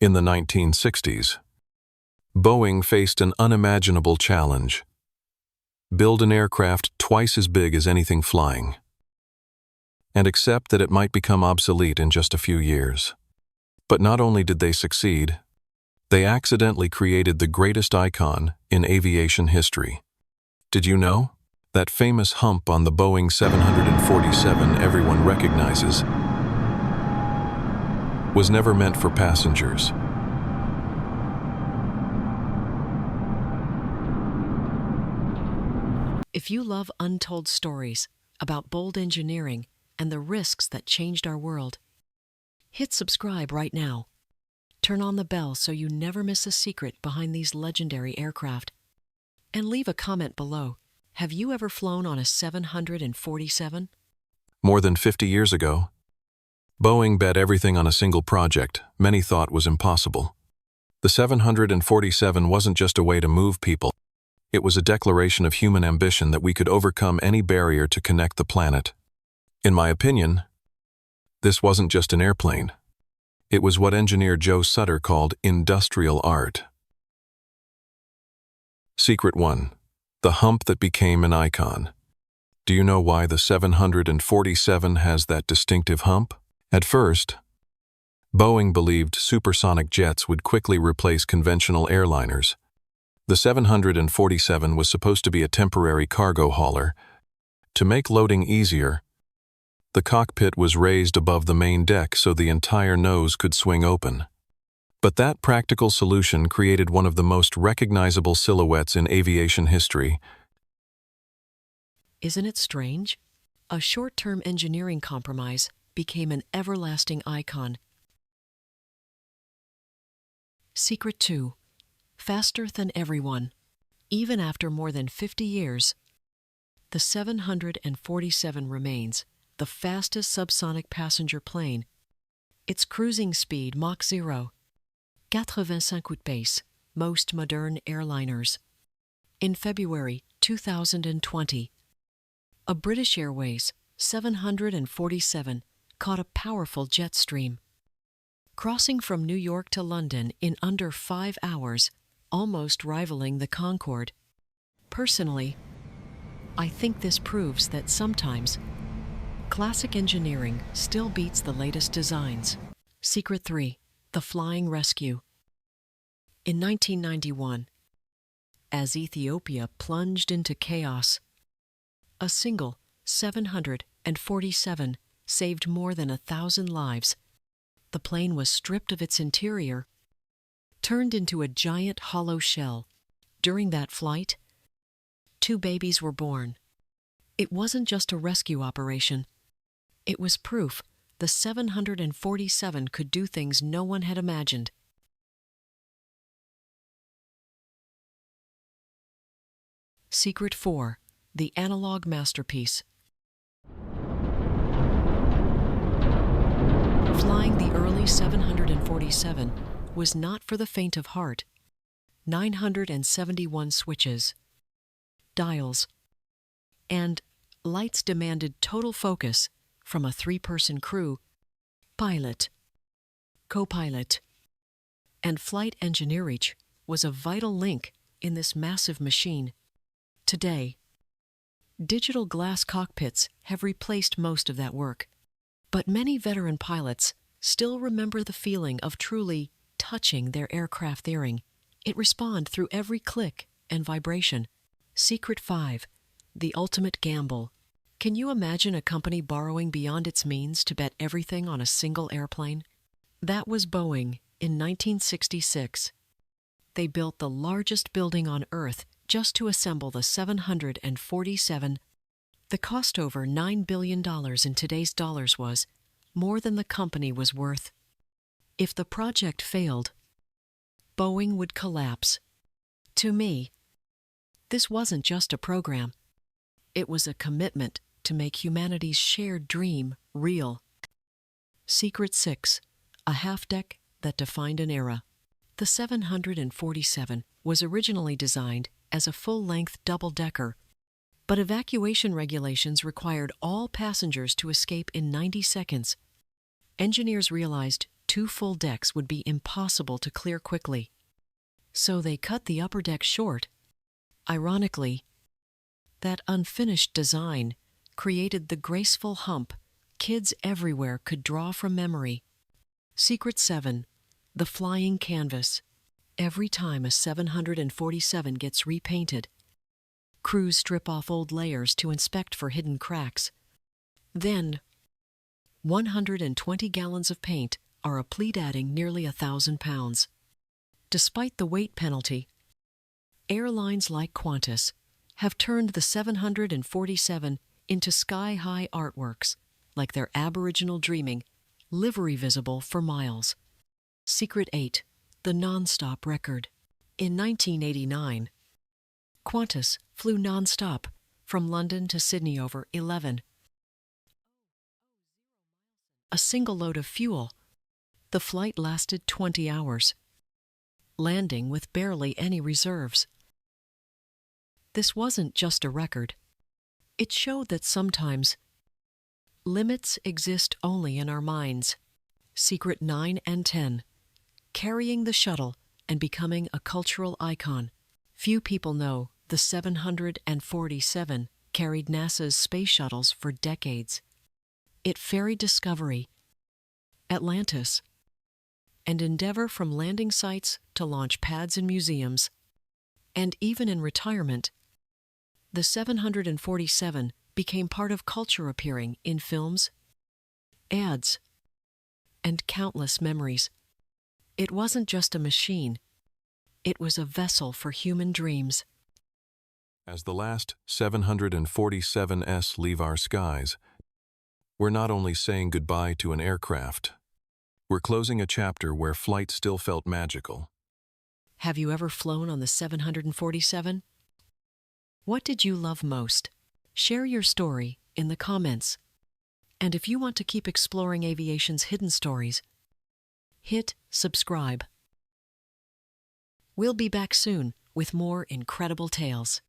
In the 1960s, Boeing faced an unimaginable challenge: build an aircraft twice as big as anything flying, and accept that it might become obsolete in just a few years. But not only did they succeed, they accidentally created the greatest icon in aviation history. Did you know? That famous hump on the Boeing 747 everyone recognizes was never meant for passengers. If you love untold stories about bold engineering and the risks that changed our world, hit subscribe right now. Turn on the bell so you never miss a secret behind these legendary aircraft. And leave a comment below. Have you ever flown on a 747? More than 50 years ago, Boeing bet everything on a single project many thought was impossible. The 747 wasn't just a way to move people. It was a declaration of human ambition that we could overcome any barrier to connect the planet. In my opinion, this wasn't just an airplane. It was what engineer Joe Sutter called industrial art. Secret 1. The hump that became an icon. Do you know why the 747 has that distinctive hump? At first, Boeing believed supersonic jets would quickly replace conventional airliners. The 747 was supposed to be a temporary cargo hauler. To make loading easier, the cockpit was raised above the main deck so the entire nose could swing open. But that practical solution created one of the most recognizable silhouettes in aviation history. Isn't it strange? A short-term engineering compromise became an everlasting icon. Secret 2. Faster than everyone. Even after more than 50 years, the 747 remains the fastest subsonic passenger plane. Its cruising speed Mach 0, 85 coups de pace, most modern airliners. In February 2020, a British Airways 747 caught a powerful jet stream, crossing from New York to London in under 5 hours, almost rivaling the Concorde. Personally, I think this proves that sometimes classic engineering still beats the latest designs. Secret 3. The Flying Rescue. In 1991, as Ethiopia plunged into chaos, a single 747 saved more than 1,000 lives. The plane was stripped of its interior, turned into a giant hollow shell. During that flight, 2 babies were born. It wasn't just a rescue operation. It was proof the 747 could do things no one had imagined. Secret 4. The analog masterpiece. Flying the early 747 was not for the faint of heart. 971 switches, dials, and lights demanded total focus from a 3-person crew: pilot, co-pilot, and flight engineer. Each was a vital link in this massive machine. Today, digital glass cockpits have replaced most of that work, but many veteran pilots still remember the feeling of truly touching their aircraft steering. It responds through every click and vibration. Secret 5. The ultimate gamble. Can you imagine a company borrowing beyond its means to bet everything on a single airplane? That was Boeing in 1966. They built the largest building on Earth just to assemble the 747. The cost, over $9 billion in today's dollars, was more than the company was worth. If the project failed, Boeing would collapse. To me, this wasn't just a program. It was a commitment to make humanity's shared dream real. Secret 6. A half-deck that defined an era. The 747 was originally designed as a full-length double-decker, but evacuation regulations required all passengers to escape in 90 seconds. Engineers realized 2 full decks would be impossible to clear quickly. So they cut the upper deck short. Ironically, that unfinished design created the graceful hump kids everywhere could draw from memory. Secret 7. The flying canvas. Every time a 747 gets repainted, crews strip off old layers to inspect for hidden cracks. Then, 120 gallons of paint are a pleat, adding nearly 1,000 pounds. Despite the weight penalty, airlines like Qantas have turned the 747 into sky-high artworks, like their Aboriginal dreaming, livery visible for miles. Secret 8. The non-stop record. In 1989, Qantas flew non-stop from London to Sydney over 11. A single load of fuel. The flight lasted 20 hours, landing with barely any reserves. This wasn't just a record. It showed that sometimes limits exist only in our minds. Secret 9 and 10. Carrying the shuttle and becoming a cultural icon. Few people know the 747 carried NASA's space shuttles for decades. It ferried Discovery, Atlantis, and Endeavour from landing sites to launch pads in museums. And even in retirement, the 747 became part of culture, appearing in films, ads, and countless memories. It wasn't just a machine. It was a vessel for human dreams. As the last 747s leave our skies, we're not only saying goodbye to an aircraft, we're closing a chapter where flight still felt magical. Have you ever flown on the 747? What did you love most? Share your story in the comments. And if you want to keep exploring aviation's hidden stories, hit subscribe. We'll be back soon with more incredible tales.